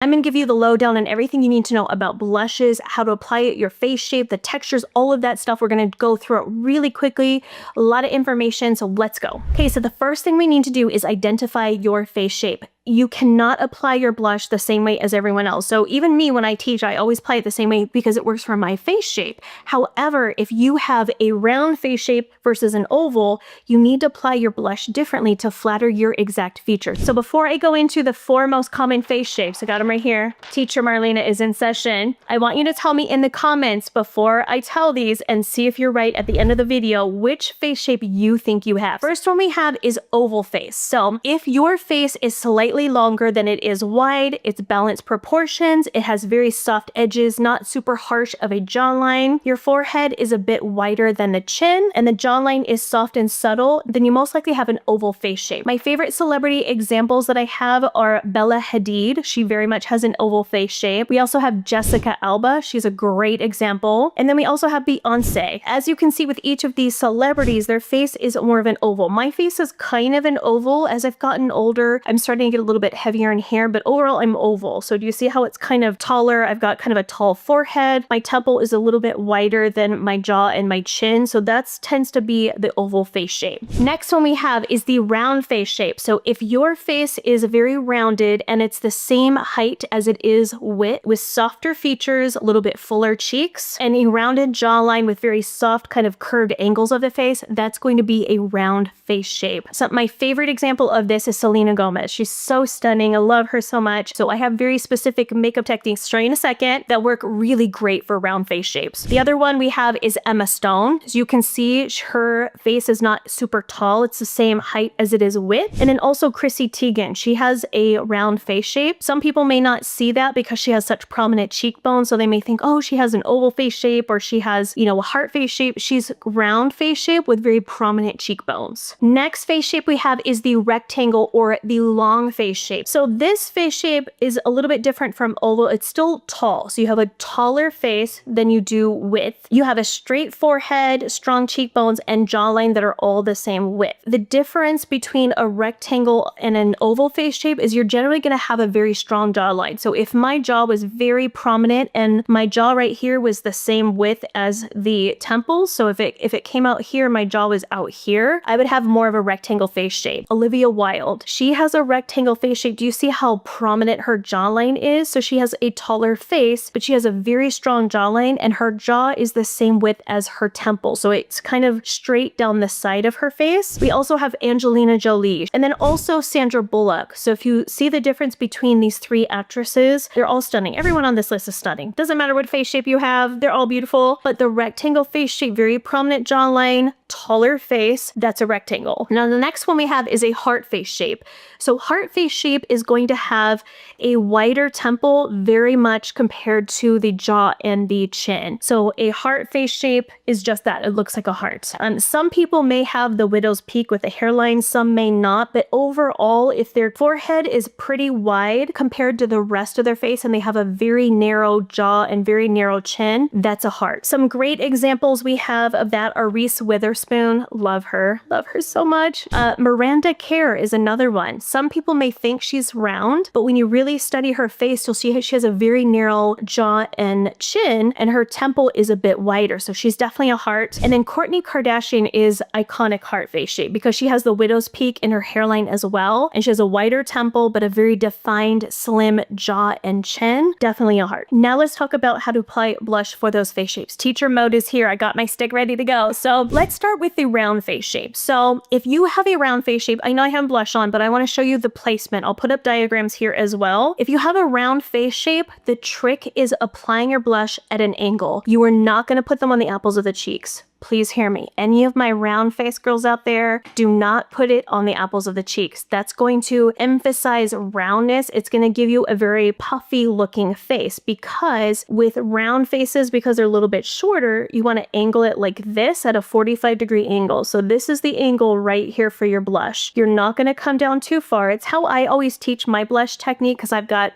I'm going to give you the lowdown on everything you need to know about blushes, how to apply it, your face shape, the textures, all of that stuff. We're going to go through it really quickly. A lot of information, so let's go. Okay, so the first thing we need to do is identify your face shape. You cannot apply your blush the same way as everyone else. So even me, when I teach, I always apply it the same way because it works for my face shape. However, if you have a round face shape versus an oval, you need to apply your blush differently to flatter your exact features. So before I go into the 4 most common face shapes, I got them right here. Teacher Marlena is in session. I want you to tell me in the comments before I tell these and see if you're right at the end of the video, which face shape you think you have. First one we have is oval face. So if your face is slightly longer than it is wide, it's balanced proportions, it has very soft edges, not super harsh of a jawline, your forehead is a bit wider than the chin, and the jawline is soft and subtle, then you most likely have an oval face shape. My favorite celebrity examples that I have are Bella Hadid. She very much has an oval face shape. We also have Jessica Alba. She's a great example. And then we also have Beyonce. As you can see with each of these celebrities, their face is more of an oval. My face is kind of an oval. As I've gotten older, I'm starting to get a little bit heavier in hair, but overall I'm oval. So do you see how it's kind of taller? I've got kind of a tall forehead. My temple is a little bit wider than my jaw and my chin. So that tends to be the oval face shape. Next one we have is the round face shape. So if your face is very rounded and it's the same height as it is width, with softer features, a little bit fuller cheeks, and a rounded jawline with very soft kind of curved angles of the face, that's going to be a round face shape. So my favorite example of this is Selena Gomez. She's so stunning. I love her so much. So I have very specific makeup techniques, show you in a second, that work really great for round face shapes. The other one we have is Emma Stone. As you can see, her face is not super tall. It's the same height as it is width. And then also Chrissy Teigen. She has a round face shape. Some people may not see that because she has such prominent cheekbones. So they may think, oh, she has an oval face shape or she has, you know, a heart face shape. She's round face shape with very prominent cheekbones. Next face shape we have is the rectangle or the long face shape. So this face shape is a little bit different from oval. It's still tall. So you have a taller face than you do width. You have a straight forehead, strong cheekbones, and jawline that are all the same width. The difference between a rectangle and an oval face shape is you're generally going to have a very strong jawline. So if my jaw was very prominent and my jaw right here was the same width as the temples, so if it came out here, my jaw was out here, I would have more of a rectangle face shape. Olivia Wilde, she has a rectangle face shape. Do you see how prominent her jawline is? So she has a taller face, but she has a very strong jawline and her jaw is the same width as her temple. So it's kind of straight down the side of her face. We also have Angelina Jolie and then also Sandra Bullock. So if you see the difference between these 3 actresses, they're all stunning. Everyone on this list is stunning. Doesn't matter what face shape you have, they're all beautiful, but the rectangle face shape, very prominent jawline, taller face, that's a rectangle. Now the next one we have is a heart face shape. So heart face shape is going to have a wider temple very much compared to the jaw and the chin. So a heart face shape is just that. It looks like a heart. Some people may have the widow's peak with a hairline, some may not, but overall, if their forehead is pretty wide compared to the rest of their face and they have a very narrow jaw and very narrow chin, that's a heart. Some great examples we have of that are Reese Witherspoon. Love her so much. Miranda Kerr is another one. Some people may think she's round, but when you really study her face, you'll see she has a very narrow jaw and chin, and her temple is a bit wider. So she's definitely a heart. And then Kourtney Kardashian is iconic heart face shape because she has the widow's peak in her hairline as well. And she has a wider temple, but a very defined, slim jaw and chin. Definitely a heart. Now let's talk about how to apply blush for those face shapes. Teacher mode is here. I got my stick ready to go. So let's start with the round face shape. So if you have a round face shape, I know I have blush on, but I want to show you the placement. I'll put up diagrams here as well. If you have a round face shape, the trick is applying your blush at an angle. You are not going to put them on the apples of the cheeks. Please hear me. Any of my round face girls out there, do not put it on the apples of the cheeks. That's going to emphasize roundness. It's going to give you a very puffy looking face because with round faces, because they're a little bit shorter, you want to angle it like this at a 45-degree angle. So this is the angle right here for your blush. You're not going to come down too far. It's how I always teach my blush technique because I've got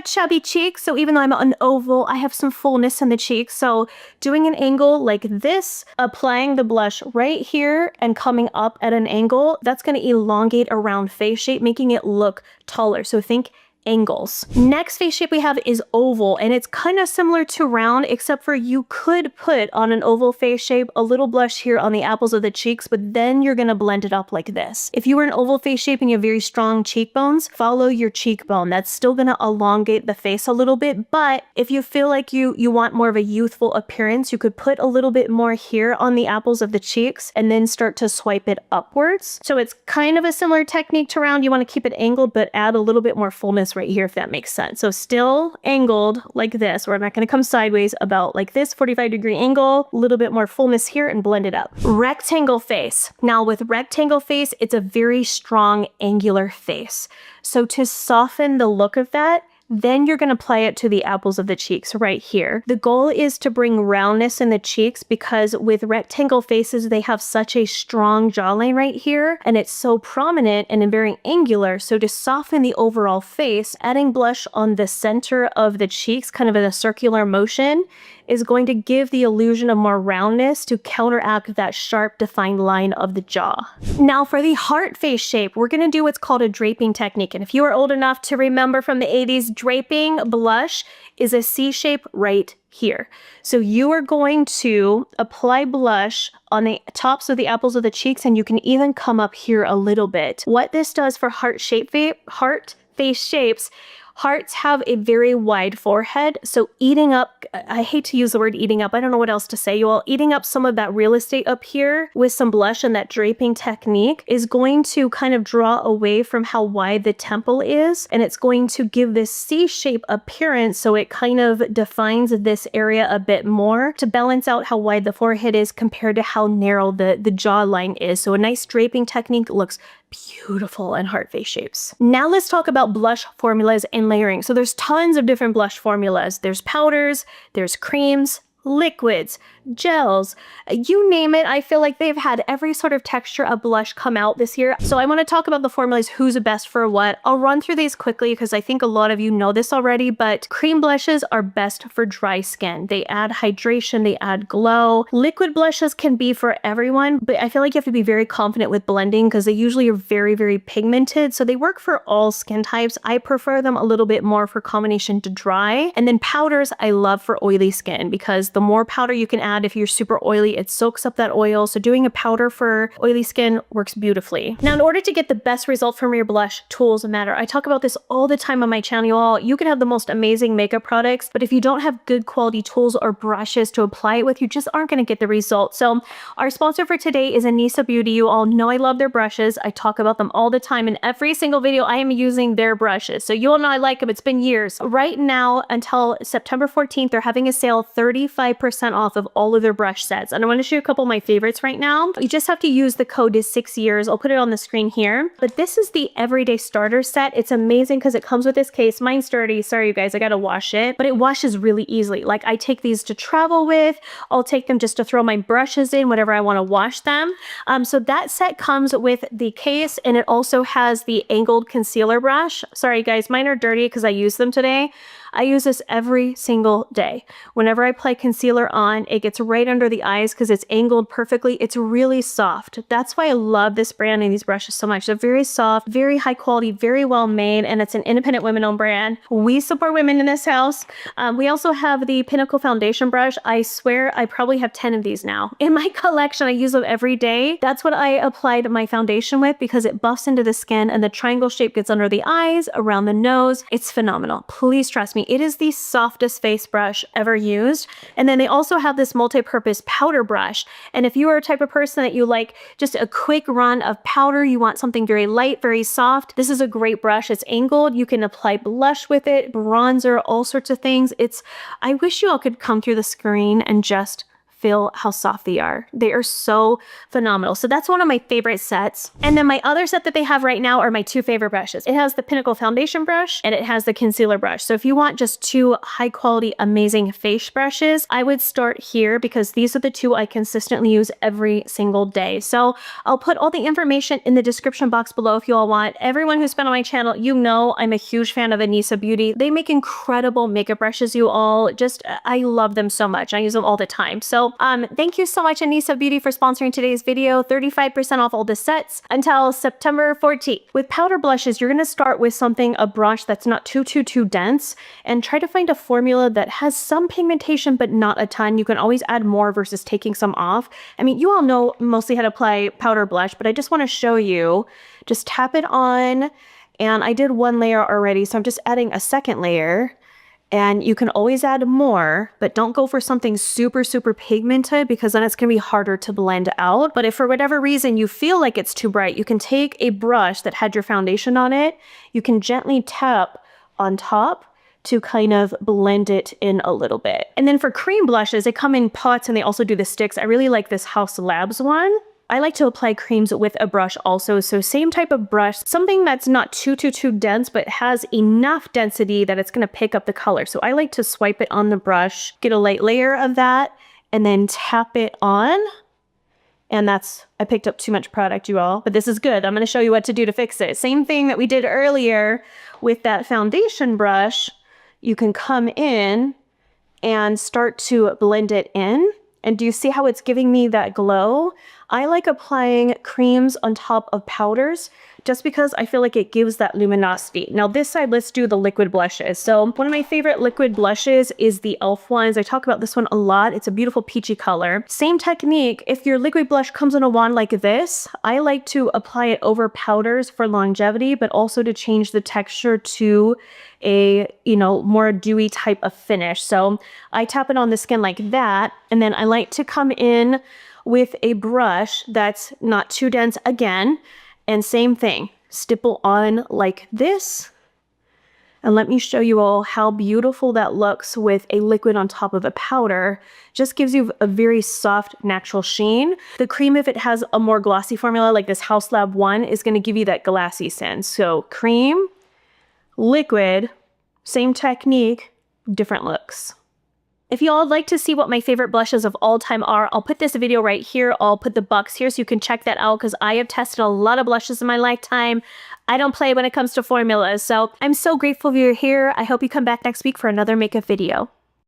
chubby cheeks, so even though I'm an oval, I have some fullness in the cheeks. So doing an angle like this, applying the blush right here and coming up at an angle, that's going to elongate a round face shape, making it look taller. So think angles. Next face shape we have is oval, and it's kind of similar to round, except for you could put on an oval face shape a little blush here on the apples of the cheeks, but then you're gonna blend it up like this. If you were an oval face shape and you have very strong cheekbones, follow your cheekbone. That's still gonna elongate the face a little bit, but if you feel like you want more of a youthful appearance, you could put a little bit more here on the apples of the cheeks and then start to swipe it upwards. So it's kind of a similar technique to round. You wanna keep it angled, but add a little bit more fullness right here, if that makes sense. So still angled like this, where I'm not going to come sideways, about like this 45-degree angle, a little bit more fullness here, and blend it up. Rectangle face. Now with rectangle face, it's a very strong angular face. So to soften the look of that, then you're going to apply it to the apples of the cheeks right here. The goal is to bring roundness in the cheeks, because with rectangle faces, they have such a strong jawline right here, and it's so prominent and very angular. So to soften the overall face, adding blush on the center of the cheeks, kind of in a circular motion, is going to give the illusion of more roundness to counteract that sharp defined line of the jaw. Now for the heart face shape, we're going to do what's called a draping technique. And if you are old enough to remember from the 80s, draping blush is a C shape right here. So you are going to apply blush on the tops of the apples of the cheeks, and you can even come up here a little bit. What this does for heart face shapes, hearts have a very wide forehead, so eating up, I hate to use the word eating up, I don't know what else to say, you all, eating up some of that real estate up here with some blush and that draping technique is going to kind of draw away from how wide the temple is, and it's going to give this C-shape appearance, so it kind of defines this area a bit more to balance out how wide the forehead is compared to how narrow the jawline is. So a nice draping technique looks beautiful in heart face shapes. Now let's talk about blush formulas and layering. So there's tons of different blush formulas. There's powders, there's creams, liquids, gels, you name it. I feel like they've had every sort of texture of blush come out this year. So I want to talk about the formulas, who's the best for what. I'll run through these quickly because I think a lot of you know this already, but cream blushes are best for dry skin. They add hydration, they add glow. Liquid blushes can be for everyone, but I feel like you have to be very confident with blending because they usually are very, very pigmented. So they work for all skin types. I prefer them a little bit more for combination to dry. And then powders I love for oily skin, because the more powder you can add, if you're super oily, it soaks up that oil. So doing a powder for oily skin works beautifully. Now, in order to get the best result from your blush, tools matter. I talk about this all the time on my channel, y'all. You can have the most amazing makeup products, but if you don't have good quality tools or brushes to apply it with, you just aren't going to get the result. So our sponsor for today is Anissa Beauty. You all know I love their brushes. I talk about them all the time. In every single video, I am using their brushes. So you all know I like them. It's been years. Right now, until September 14th, they're having a sale 35% off of all of their brush sets. And I want to show you a couple of my favorites right now. You just have to use the code is 6 years. I'll put it on the screen here. But this is the everyday starter set. It's amazing because it comes with this case. Mine's dirty. Sorry, you guys, I got to wash it, but it washes really easily. Like, I take these to travel with. I'll take them just to throw my brushes in whenever I want to wash them. So that set comes with the case, and it also has the angled concealer brush. Sorry guys, mine are dirty because I use them today. I use this every single day. Whenever I apply concealer on, it gets right under the eyes because it's angled perfectly. It's really soft. That's why I love this brand and these brushes so much. They're very soft, very high quality, very well made, and it's an independent women-owned brand. We support women in this house. We also have the Pinnacle foundation brush. I swear I probably have 10 of these now in my collection. I use them every day. That's what I applied my foundation with because it buffs into the skin and the triangle shape gets under the eyes, around the nose. It's phenomenal. Please trust me. It is the softest face brush ever used. And then they also have this multi-purpose powder brush. And if you are a type of person that you like just a quick run of powder, you want something very light, very soft, this is a great brush. It's angled. You can apply blush with it, bronzer, all sorts of things. I wish you all could come through the screen and just feel how soft they are. They are so phenomenal. So that's one of my favorite sets. And then my other set that they have right now are my two favorite brushes. It has the Pinnacle foundation brush and it has the concealer brush. So if you want just two high quality, amazing face brushes, I would start here because these are the two I consistently use every single day. So I'll put all the information in the description box below if you all want. Everyone who's been on my channel, you know I'm a huge fan of Anissa Beauty. They make incredible makeup brushes, you all. I love them so much. I use them all the time. So So thank you so much, Anissa Beauty, for sponsoring today's video. 35% off all the sets until September 14th. With powder blushes, you're going to start with a brush that's not too dense, and try to find a formula that has some pigmentation but not a ton. You can always add more versus taking some off. I mean, you all know mostly how to apply powder blush, but I just want to show you. Just tap it on, and I did one layer already, so I'm just adding a second layer. And you can always add more, but don't go for something super pigmented, because then it's gonna be harder to blend out. But if for whatever reason you feel like it's too bright, you can take a brush that had your foundation on it. You can gently tap on top to kind of blend it in a little bit. And then for cream blushes, they come in pots and they also do the sticks. I really like this Haus Labs one. I like to apply creams with a brush also, so same type of brush, something that's not too dense, but has enough density that it's gonna pick up the color. So I like to swipe it on the brush, get a light layer of that, and then tap it on. And I picked up too much product, you all, but this is good. I'm gonna show you what to do to fix it. Same thing that we did earlier with that foundation brush. You can come in and start to blend it in. And do you see how it's giving me that glow? I like applying creams on top of powders just because I feel like it gives that luminosity. Now this side, let's do the liquid blushes. So one of my favorite liquid blushes is the e.l.f. ones. I talk about this one a lot. It's a beautiful peachy color. Same technique. If your liquid blush comes in a wand like this, I like to apply it over powders for longevity, but also to change the texture to a, more dewy type of finish. So I tap it on the skin like that, and then I like to come in with a brush that's not too dense again, and same thing, stipple on like this. And let me show you all how beautiful that looks with a liquid on top of a powder. Just gives you a very soft, natural sheen. The cream, if it has a more glossy formula like this Haus Lab one, is gonna give you that glassy sense. So cream, liquid, same technique, different looks. If y'all would like to see what my favorite blushes of all time are, I'll put this video right here. I'll put the box here so you can check that out, because I have tested a lot of blushes in my lifetime. I don't play when it comes to formulas, so I'm so grateful you're here. I hope you come back next week for another makeup video.